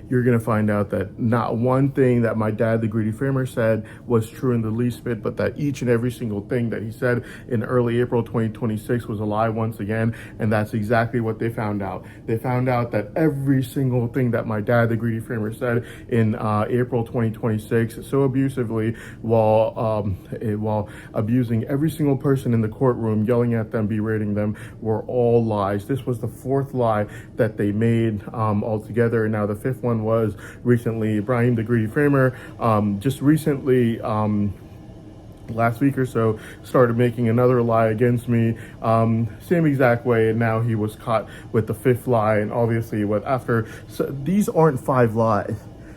you're going to find out that not one thing that my dad, the greedy framer, said was true in the least bit, but that each and every single thing that he said in early April 2026 was a lie once again. And that's exactly what they found out. They found out that every single thing that my dad, the greedy framer, said in April 2026 so abusively, while abusing every single person in the courtroom, yelling at them, berating them, were all lies. This was the fourth lie that they made altogether. And now the fifth one was recently Ibrahim, the greedy framer, just recently, last week or so, started making another lie against me, same exact way, and now he was caught with the fifth lie. And obviously, these aren't 5 lies,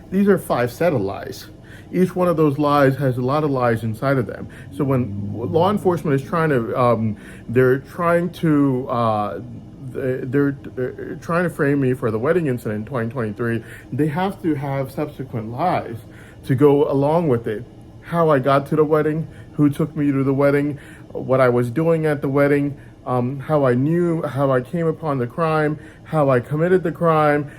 these are 5 set of lies. Each one of those lies has a lot of lies inside of them. So when law enforcement is trying to, they're trying to frame me for the wedding incident in 2023, they have to have subsequent lies to go along with it. How I got to the wedding, who took me to the wedding, what I was doing at the wedding, how I came upon the crime, how I committed the crime,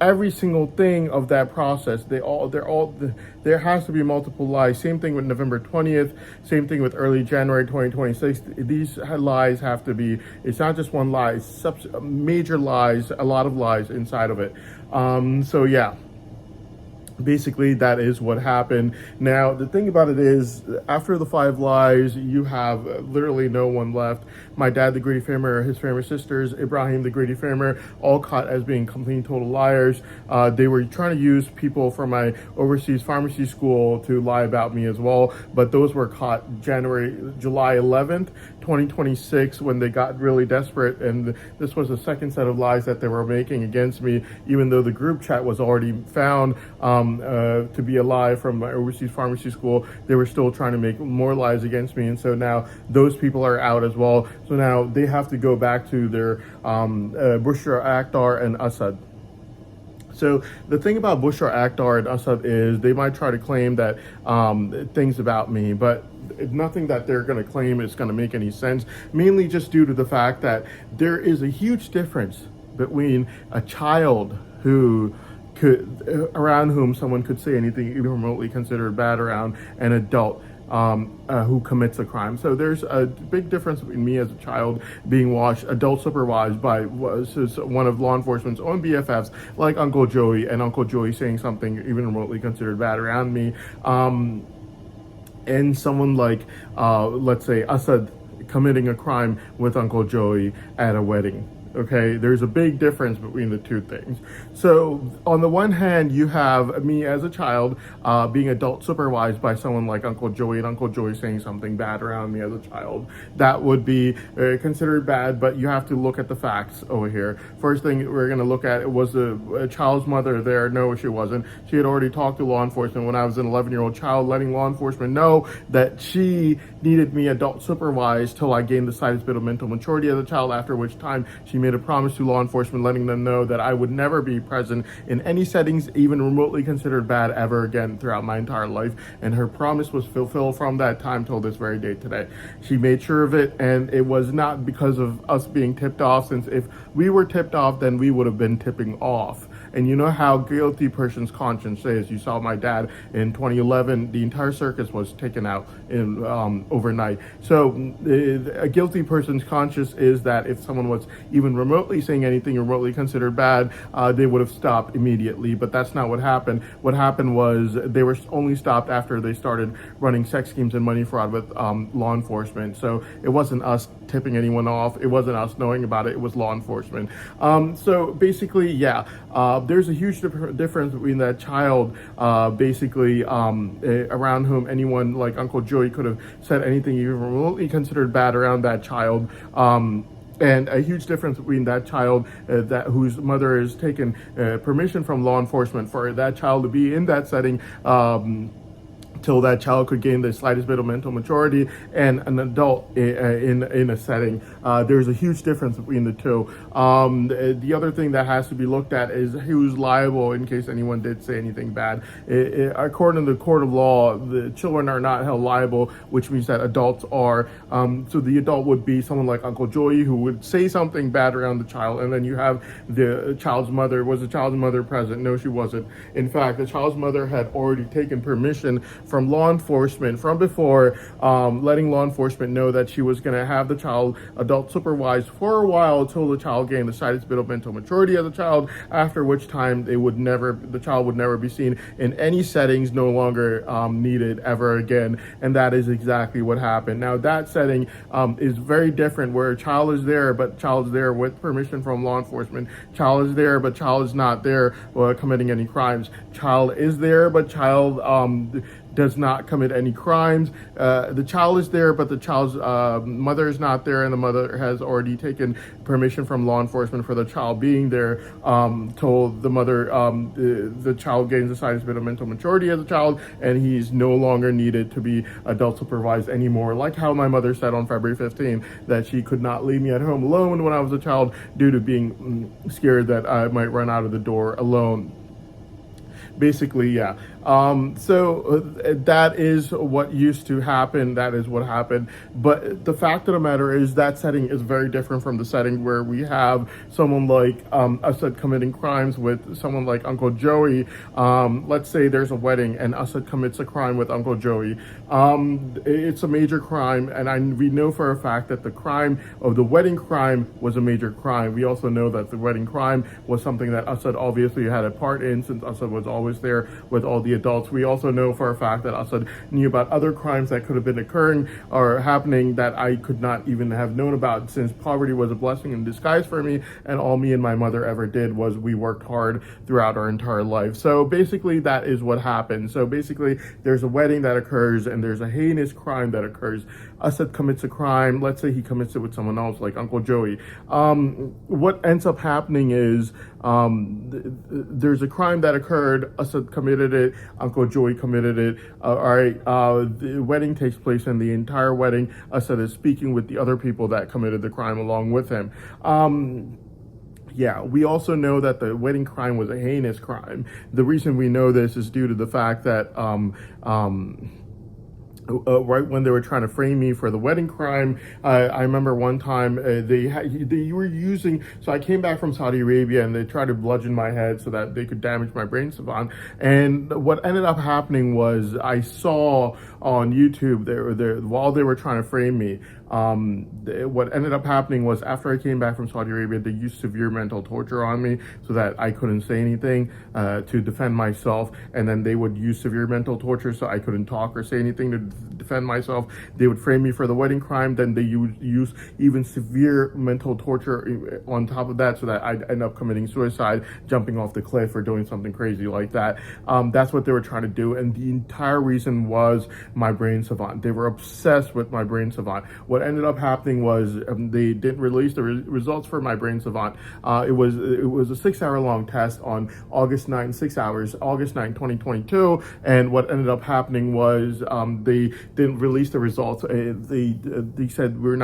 every single thing of that process. There has to be multiple lies. Same thing with November 20th, same thing with early January 2026. These lies have to be, it's not just one lie, it's major lies, a lot of lies inside of it. So yeah. Basically, that is what happened. Now, the thing about it is, after the 5 lies, you have literally no one left. My dad, the greedy framer, his framer sisters, Ibrahim, the greedy framer, all caught as being complete total liars. They were trying to use people from my overseas pharmacy school to lie about me as well, but those were caught July 11th, 2026, when they got really desperate, and this was the second set of lies that they were making against me, even though the group chat was already found to be a lie from my overseas pharmacy school. They were still trying to make more lies against me, and so now those people are out as well. So now they have to go back to their Bushra Akhtar and Assad. So the thing about Bushra Akhtar and Assad is they might try to claim that things about me, but nothing that they're going to claim is going to make any sense, mainly just due to the fact that there is a huge difference between a child around whom someone could say anything even remotely considered bad around an adult who commits a crime. So there's a big difference between me as a child being watched, adult supervised by one of law enforcement's own BFFs, like Uncle Joey, and Uncle Joey saying something even remotely considered bad around me, and someone like, let's say, Assad committing a crime with Uncle Joey at a wedding. Okay, there's a big difference between the two things. So on the one hand, you have me as a child being adult supervised by someone like Uncle Joey, and Uncle Joey saying something bad around me as a child. That would be considered bad, but you have to look at the facts over here. First thing we're going to look at, was a child's mother there? No, she wasn't. She had already talked to law enforcement when I was an 11-year-old child, letting law enforcement know that she needed me adult supervised till I gained the slightest bit of mental maturity as a child, after which time she made a promise to law enforcement, letting them know that I would never be present in any settings even remotely considered bad ever again throughout my entire life. And her promise was fulfilled from that time till this very day today. She made sure of it, and it was not because of us being tipped off, since if we were tipped off, then we would have been tipping off. And you know how guilty person's conscience is. You saw my dad in 2011, the entire circus was taken out in overnight. So a guilty person's conscience is that if someone was even remotely saying anything remotely considered bad, they would have stopped immediately. But that's not what happened. What happened was they were only stopped after they started running sex schemes and money fraud with law enforcement. So it wasn't us tipping anyone off. It wasn't us knowing about it. It was law enforcement. So basically, yeah. There's a huge difference between that child, around whom anyone like Uncle Joey could have said anything even remotely considered bad around that child, and a huge difference between that child whose mother has taken permission from law enforcement for that child to be in that setting, till that child could gain the slightest bit of mental maturity, and an adult in a setting. There's a huge difference between the two. The other thing that has to be looked at is who's liable in case anyone did say anything bad. According to the court of law, the children are not held liable, which means that adults are. So the adult would be someone like Uncle Joey, who would say something bad around the child, and then you have the child's mother. Was the child's mother present? No, she wasn't. In fact, the child's mother had already taken permission from law enforcement from before, letting law enforcement know that she was going to have the child adult supervised for a while until the child gained the slightest bit of mental maturity as a child, after which time the child would never be seen in any settings, no longer needed ever again. And that is exactly what happened. Now, that setting is very different, where a child is there, but child is there with permission from law enforcement. Child is there, but child is not there committing any crimes. Child is there, but child does not commit any crimes. The child is there, but the child's mother is not there, and the mother has already taken permission from law enforcement for the child being there, till the child gains the slightest bit of mental maturity as a child, and he's no longer needed to be adult supervised anymore. Like how my mother said on February 15th that she could not leave me at home alone when I was a child due to being scared that I might run out of the door alone. Basically, yeah. So that is what used to happen. That is what happened. But the fact of the matter is that setting is very different from the setting where we have someone like Assad committing crimes with someone like Uncle Joey. Let's say there's a wedding and Assad commits a crime with Uncle Joey. It's a major crime, and we know for a fact that the crime of the wedding crime was a major crime. We also know that the wedding crime was something that Assad obviously had a part in, since Assad was always there with all the adults. We also know for a fact that Assad knew about other crimes that could have been occurring or happening that I could not even have known about, since poverty was a blessing in disguise for me, and all me and my mother ever did was we worked hard throughout our entire life. So basically that is what happened. So basically there's a wedding that occurs and there's a heinous crime that occurs. Assad commits a crime. Let's say he commits it with someone else like Uncle Joey. What ends up happening is there's a crime that occurred. Assad committed it. Uncle Joey committed it. The wedding takes place, and the entire wedding, Assad is speaking with the other people that committed the crime along with him. Yeah, we also know that the wedding crime was a heinous crime. The reason we know this is due to the fact that right when they were trying to frame me for the wedding crime, I remember one time they were using, so I came back from Saudi Arabia and they tried to bludgeon my head so that they could damage my brain savant. And what ended up happening was I saw on YouTube while they were trying to frame me, what ended up happening was after I came back from Saudi Arabia, they used severe mental torture on me so that I couldn't say anything to defend myself, and then they would use severe mental torture so I couldn't talk or say anything to defend myself. They would frame me for the wedding crime, then they use even severe mental torture on top of that so that I'd end up committing suicide, jumping off the cliff, or doing something crazy like that. That's what they were trying to do, and the entire reason was my brain savant. They were obsessed with my brain savant. What ended up happening was they didn't release the results for my brain savant. It was a 6-hour long test on August 9, 6 hours, August 9, 2022. And what ended up happening was they didn't release the results. They said we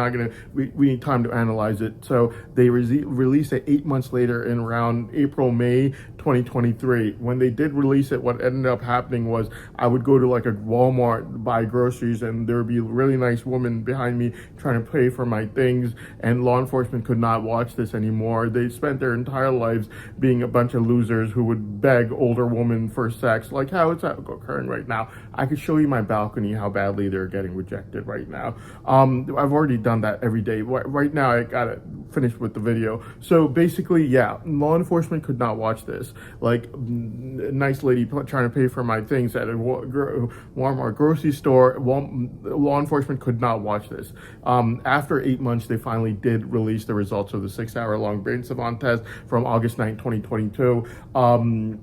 need time to analyze it. So they released it 8 months later in around April, May 2023. When they did release it, what ended up happening was I would go to like a Walmart, buy groceries, and there would be a really nice woman behind me trying to pay for my things, and law enforcement could not watch this anymore. They spent their entire lives being a bunch of losers who would beg older women for sex, like how it's occurring right now. I could show you my balcony, how badly they're getting rejected right now. I've already done that every day. Right now, I gotta finish with the video. So basically, yeah, law enforcement could not watch this. Like, a nice lady trying to pay for my things at a Walmart grocery store, law enforcement could not watch this. After 8 months, they finally did release the results of the 6-hour long brain savant test from August 9, 2022.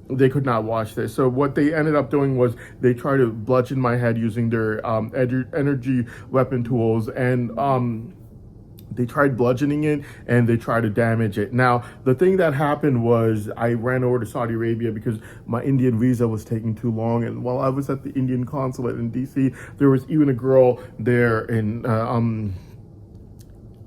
They could not watch this. So what they ended up doing was they tried to bludgeon my head using their energy weapon tools, and They tried bludgeoning it and they tried to damage it. Now, the thing that happened was I ran over to Saudi Arabia because my Indian visa was taking too long. And while I was at the Indian consulate in DC, there was even a girl there in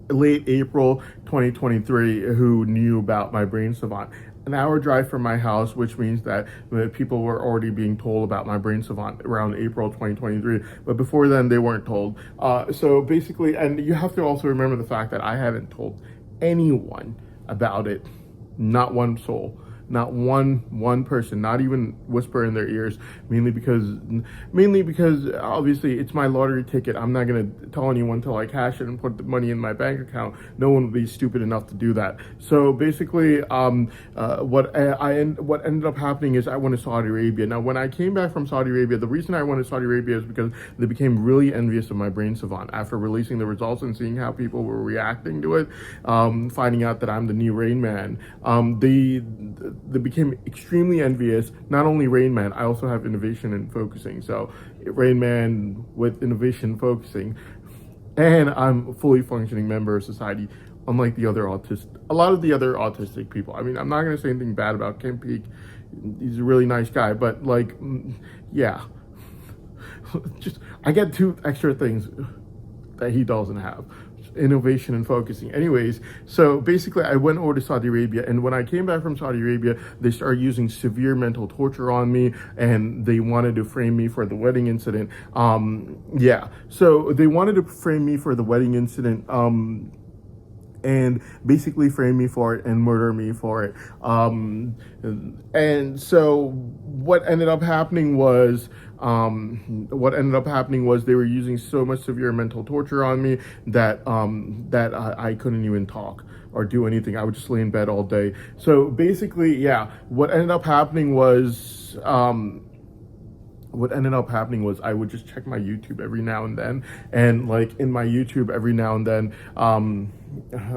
late April 2023 who knew about my brain savant. An hour drive from my house, which means that people were already being told about my brain savant around April 2023. But before then, they weren't told. So basically, and you have to also remember the fact that I haven't told anyone about it, not one soul. Not one person, not even whisper in their ears, mainly because obviously it's my lottery ticket. I'm not going to tell anyone until I cash it and put the money in my bank account. No one would be stupid enough to do that. So basically, what ended up happening is I went to Saudi Arabia. Now, when I came back from Saudi Arabia, the reason I went to Saudi Arabia is because they became really envious of my brain savant after releasing the results and seeing how people were reacting to it, finding out that I'm the new Rain Man. They became extremely envious. Not only Rain Man, I also have innovation and focusing. So Rain Man with innovation focusing. And I'm a fully functioning member of society, unlike a lot of the other autistic people. I mean, I'm not going to say anything bad about Kim Peek. He's a really nice guy, but yeah. I get 2 extra things that he doesn't have: innovation and focusing. Anyways, so basically I went over to Saudi Arabia, and when I came back from Saudi Arabia, they started using severe mental torture on me, and they wanted to frame me for the wedding incident. So they wanted to frame me for the wedding incident, and basically frame me for it and murder me for it. And so what ended up happening was they were using so much severe mental torture on me that I couldn't even talk or do anything. I would just lay in bed all day. So basically, yeah, what ended up happening was I would just check my YouTube every now and then, and like in my YouTube every now and then,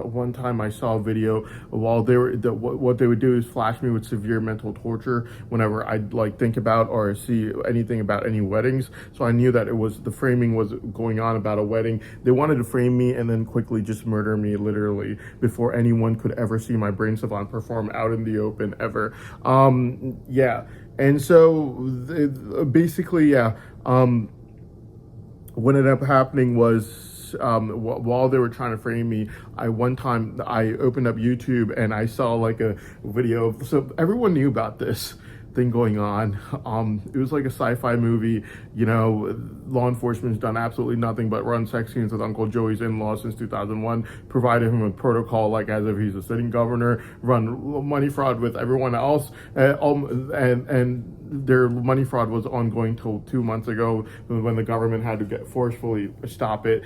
one time I saw a video while what they would do is flash me with severe mental torture whenever I'd think about or see anything about any weddings. So I knew that the framing was going on about a wedding. They wanted to frame me and then quickly just murder me literally before anyone could ever see my brain savant perform out in the open ever. And so basically, what ended up happening was, while they were trying to frame me, I opened up YouTube and I saw a video. So everyone knew about this thing going on. It was like a sci-fi movie. Law enforcement's done absolutely nothing but run sex scenes with Uncle Joey's in-laws since 2001, provided him with protocol as if he's a sitting governor, run money fraud with everyone else, and their money fraud was ongoing till 2 months ago when the government had to forcefully stop it,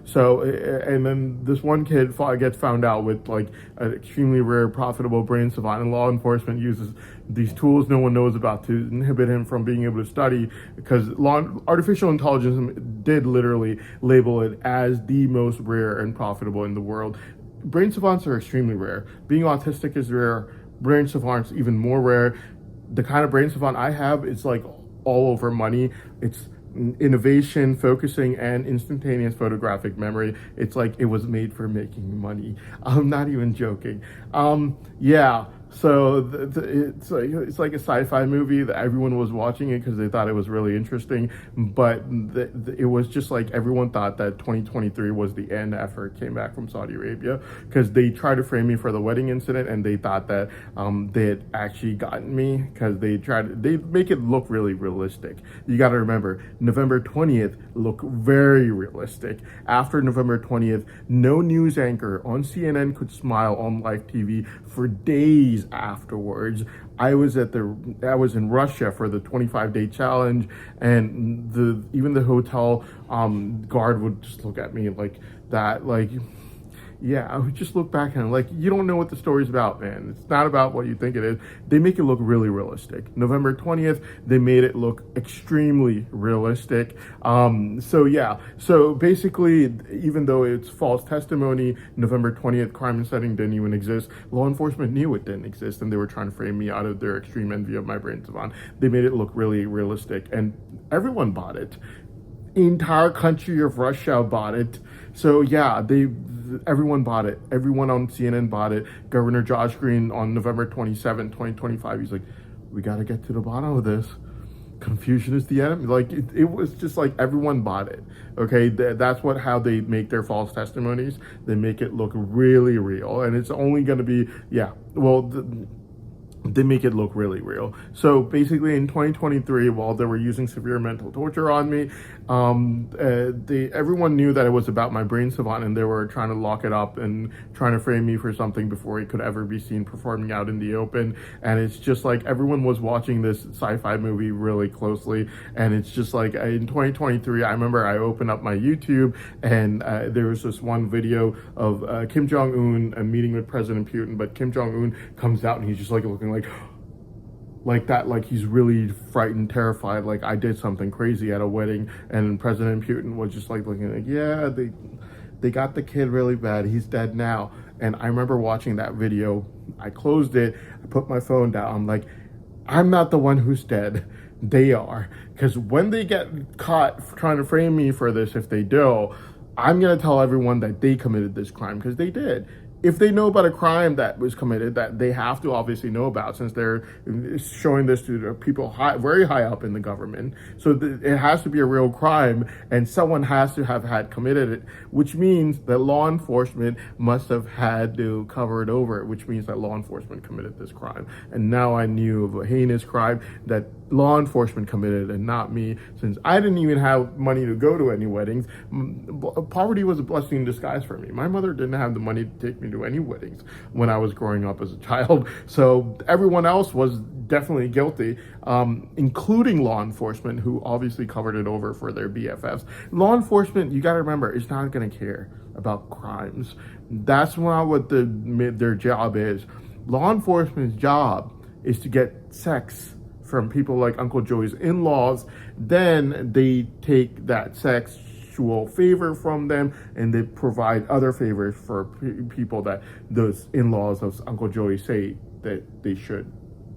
So, and then this one kid gets found out with an extremely rare, profitable brain savant, and law enforcement uses these tools no one knows about to inhibit him from being able to study, because artificial intelligence did literally label it as the most rare and profitable in the world. Brain savants are extremely rare. Being autistic is rare. Brain savants even more rare. The kind of brain savant I have, it's all over money. It's innovation, focusing, and instantaneous photographic memory. It's it was made for making money. I'm not even joking. So it's like a sci-fi movie that everyone was watching it because they thought it was really interesting, but it was just everyone thought that 2023 was the end after it came back from Saudi Arabia, because they tried to frame me for the wedding incident and they thought that they had actually gotten me because they make it look really realistic. You got to remember, November 20th looked very realistic. After November 20th, no news anchor on CNN could smile on live TV for days afterwards. I was in Russia for the 25-day challenge, and even the hotel guard would just look at me like that, I would just look back and you don't know what the story's about, man. It's not about what you think it is. They make it look really realistic. November 20th, they made it look extremely realistic. So basically, even though it's false testimony, November 20th crime and setting didn't even exist. Law enforcement knew it didn't exist, and they were trying to frame me out of their extreme envy of my brain savant. They made it look really realistic, and everyone bought it. entire country of Russia bought it. So yeah, everyone bought it. Everyone on CNN bought it. Governor Josh Green on November 27, 2025, he's like, we got to get to the bottom of this. Confusion is the enemy. Like it was just like everyone bought it. Okay, that's how they make their false testimonies. They make it look really real, and it's only going to be they make it look really real. So basically in 2023, while they were using severe mental torture on me, everyone knew that it was about my brain savant, and they were trying to lock it up and trying to frame me for something before it could ever be seen performing out in the open. And it's just like everyone was watching this sci-fi movie really closely, and it's just like in 2023, I remember I opened up my YouTube, and there was this one video of Kim Jong-un meeting with President Putin, but Kim Jong-un comes out and he's just like looking like that, like he's really frightened, terrified, like I did something crazy at a wedding. And President Putin was just like looking like, yeah, they got the kid really bad, he's dead now. And I remember watching that video, I closed it, I put my phone down, I'm like, I'm not the one who's dead, they are. Because when they get caught trying to frame me for this, if they do, I'm gonna tell everyone that they committed this crime, because they did. If they know about a crime that was committed, that they have to obviously know about, since they're showing this to people very high up in the government. So it has to be a real crime, and someone has to have had committed it, which means that law enforcement must have had to cover it over, which means that law enforcement committed this crime. And now I knew of a heinous crime that law enforcement committed and not me, since I didn't even have money to go to any weddings. Poverty was a blessing in disguise for me. My mother didn't have the money to take me to any weddings when I was growing up as a child. So everyone else was definitely guilty, including law enforcement, who obviously covered it over for their BFFs. Law enforcement, you got to remember, is not going to care about crimes. That's not what their job is. Law enforcement's job is to get sex from people like Uncle Joey's in-laws. Then they take that sexual favor from them and they provide other favors for people that those in-laws of Uncle Joey say that they should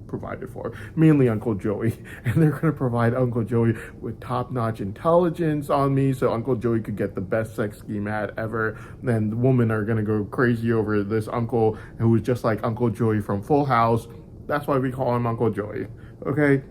provide it for, mainly Uncle Joey. And they're going to provide Uncle Joey with top-notch intelligence on me, so Uncle Joey could get the best sex scheme ad ever. Then the women are going to go crazy over this uncle who is just like Uncle Joey from Full House. That's why we call him Uncle Joey. Okay,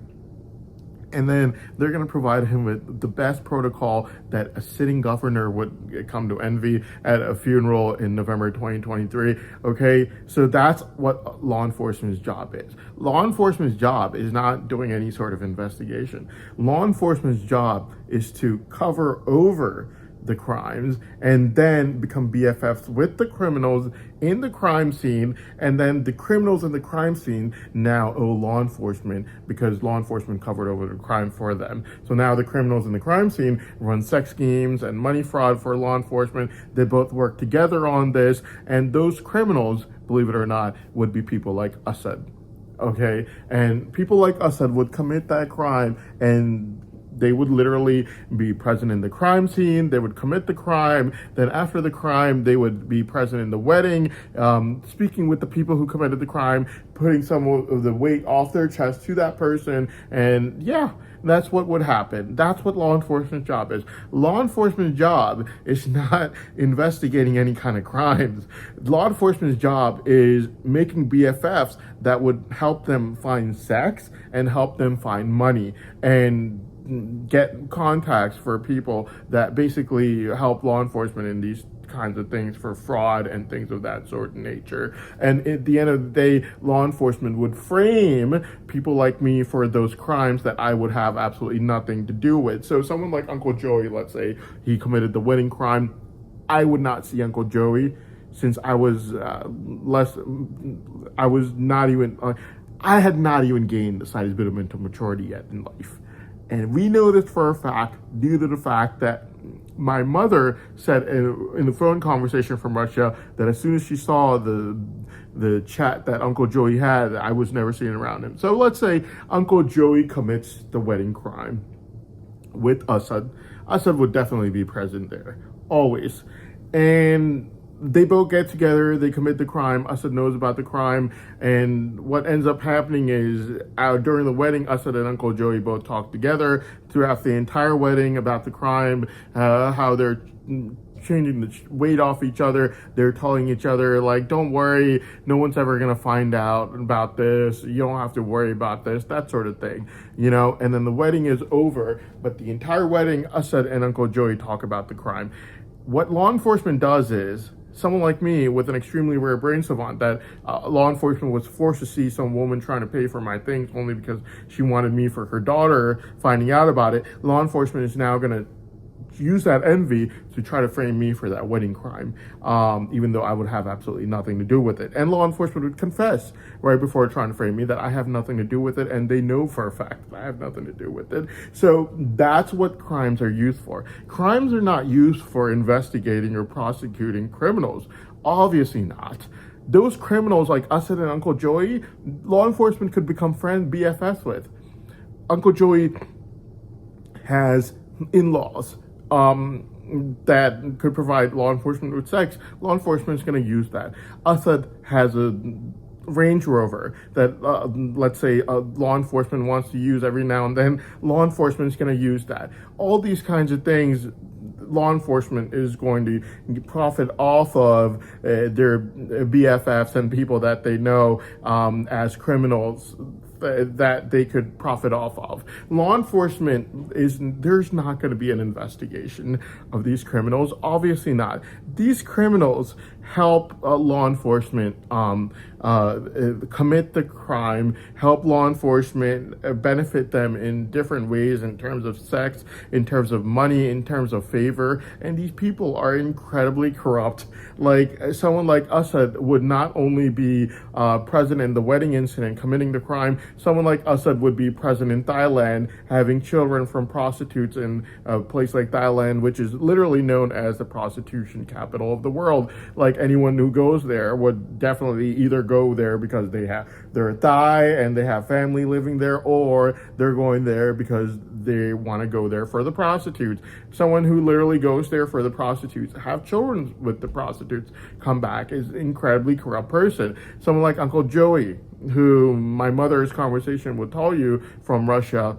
and then they're going to provide him with the best protocol that a sitting governor would come to envy at a funeral in November 2023. Okay, so that's what law enforcement's job is. Law enforcement's job is not doing any sort of investigation. Law enforcement's job is to cover over the crimes and then become BFFs with the criminals in the crime scene, and then the criminals in the crime scene now owe law enforcement because law enforcement covered over the crime for them. So now the criminals in the crime scene run sex schemes and money fraud for law enforcement. They both work together on this, and those criminals, believe it or not, would be people like Assad. Okay, and people like Assad would commit that crime, and they would literally be present in the crime scene. They would commit the crime. Then after the crime, they would be present in the wedding, speaking with the people who committed the crime, putting some of the weight off their chest to that person. And yeah, that's what would happen. That's what law enforcement's job is. Law enforcement's job is not investigating any kind of crimes. Law enforcement's job is making BFFs that would help them find sex and help them find money and get contacts for people that basically help law enforcement in these kinds of things for fraud and things of that sort in nature. And at the end of the day, law enforcement would frame people like me for those crimes that I would have absolutely nothing to do with. So someone like Uncle Joey, let's say he committed the wedding crime, I would not see Uncle Joey since I was I had not even gained the slightest bit of mental maturity yet in life. And we know this for a fact due to the fact that my mother said in the phone conversation from Russia that as soon as she saw the chat that Uncle Joey had, I was never seen around him. So let's say Uncle Joey commits the wedding crime with Assad. Assad would definitely be present there, always. And they both get together, they commit the crime. Assad knows about the crime, and what ends up happening is during the wedding, Assad and Uncle Joey both talk together throughout the entire wedding about the crime, how they're changing the weight off each other. They're telling each other, like, don't worry, no one's ever gonna find out about this, you don't have to worry about this, that sort of thing, and then the wedding is over, but the entire wedding, Assad and Uncle Joey talk about the crime. What law enforcement does is, someone like me with an extremely rare brain savant, that law enforcement was forced to see some woman trying to pay for my things only because she wanted me for her daughter finding out about it, law enforcement is now going to use that envy to try to frame me for that wedding crime, even though I would have absolutely nothing to do with it. And law enforcement would confess right before trying to frame me that I have nothing to do with it, and they know for a fact that I have nothing to do with it. So that's what crimes are used for. Crimes are not used for investigating or prosecuting criminals. Obviously not. Those criminals like Assad and Uncle Joey, law enforcement could become BFFs with. Uncle Joey has in-laws that could provide law enforcement with sex. Law enforcement is going to use that. Assad has a Range Rover that, let's say, law enforcement wants to use every now and then. Law enforcement is going to use that. All these kinds of things, law enforcement is going to profit off of their BFFs and people that they know as criminals that they could profit off of. Law enforcement there's not going to be an investigation of these criminals. Obviously not. These criminals help law enforcement commit the crime, help law enforcement benefit them in different ways in terms of sex, in terms of money, in terms of favor. And these people are incredibly corrupt. Like someone like Assad would not only be present in the wedding incident committing the crime, someone like Assad would be present in Thailand having children from prostitutes in a place like Thailand, which is literally known as the prostitution capital of the world. Like anyone who goes there would definitely either go there because they're Thai and they have family living there, or they're going there because they want to go there for the prostitutes. Someone who literally goes there for the prostitutes, have children with the prostitutes, come back, is an incredibly corrupt person. Someone like Uncle Joey, who my mother's conversation would tell you from Russia,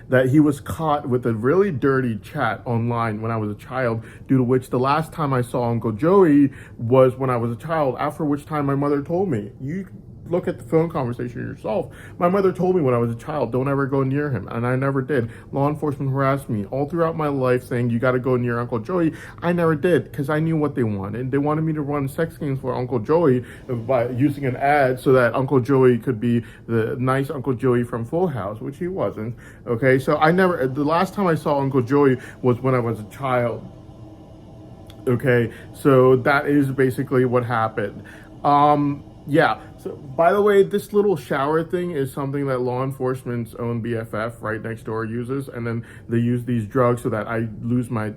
that he was caught with a really dirty chat online when I was a child, due to which the last time I saw Uncle Joey was when I was a child, after which time my mother told me, you look at the phone conversation yourself. My mother told me when I was a child, don't ever go near him, and I never did. Law enforcement harassed me all throughout my life saying, you got to go near Uncle Joey. I never did, because I knew what they wanted. They wanted me to run sex games for Uncle Joey by using an ad so that Uncle Joey could be the nice Uncle Joey from Full House, which he wasn't. Okay, so the last time I saw Uncle Joey was when I was a child. Okay, so that is basically what happened. Yeah, so by the way, this little shower thing is something that law enforcement's own BFF right next door uses, and then they use these drugs so that I lose my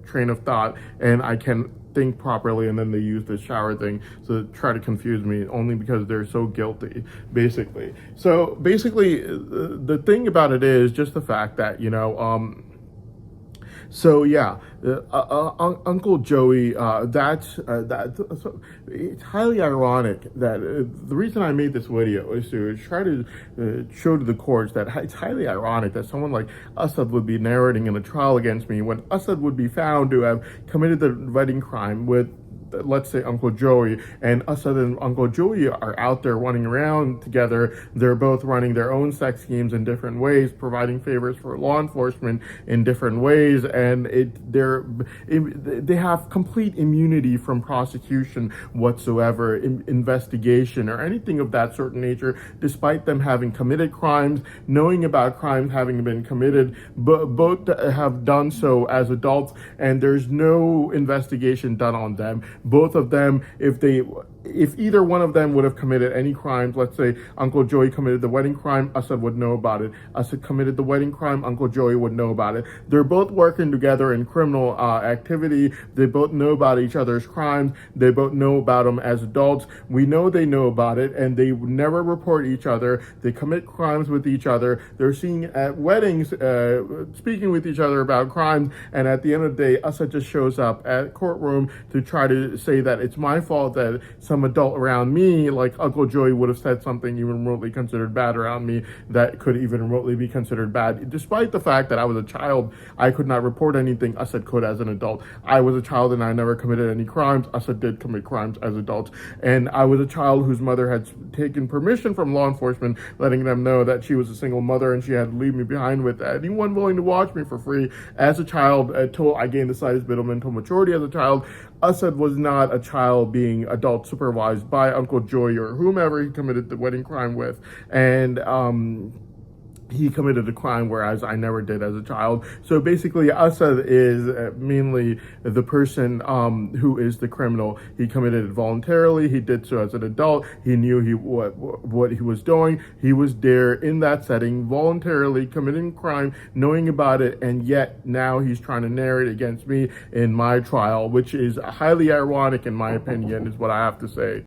train of thought and I can think properly, and then they use this shower thing to try to confuse me, only because they're so guilty, basically. So basically, the thing about it is just the fact that, so yeah, Uncle Joey, it's highly ironic that the reason I made this video is to try to show to the courts that it's highly ironic that someone like Assad would be narrating in a trial against me when Assad would be found to have committed the wedding crime with, let's say, Uncle Joey, and Assad and Uncle Joey are out there running around together. They're both running their own sex schemes in different ways, providing favors for law enforcement in different ways, and they have complete immunity from prosecution whatsoever, investigation, or anything of that sort of nature, despite them having committed crimes, knowing about crimes having been committed. Both have done so as adults, and there's no investigation done on them. Both of them, if they if either one of them would have committed any crimes, let's say Uncle Joey committed the wedding crime, Assad would know about it. Assad committed the wedding crime, Uncle Joey would know about it. They're both working together in criminal activity. They both know about each other's crimes. They both know about them as adults. We know they know about it, and they never report each other. They commit crimes with each other. They're seen at weddings speaking with each other about crimes, and at the end of the day, Assad just shows up at courtroom to try to say that it's my fault that some adult around me, like Uncle Joey, would have said something even remotely considered bad around me that could even remotely be considered bad. Despite the fact that I was a child, I could not report anything. Assad could as an adult. I was a child and I never committed any crimes. Assad did commit crimes as adults. And I was a child whose mother had taken permission from law enforcement, letting them know that she was a single mother and she had to leave me behind with anyone willing to watch me for free. As a child, until I gained the slightest bit of mental maturity as a child, Assad was not a child being adult supervised by Uncle Joey or whomever he committed the wedding crime with. And he committed a crime, whereas I never did as a child. So basically, Assad is mainly the person who is the criminal. He committed it voluntarily. He did so as an adult. He knew what he was doing. He was there in that setting, voluntarily committing crime, knowing about it, and yet now he's trying to narrate against me in my trial, which is highly ironic in my opinion, is what I have to say.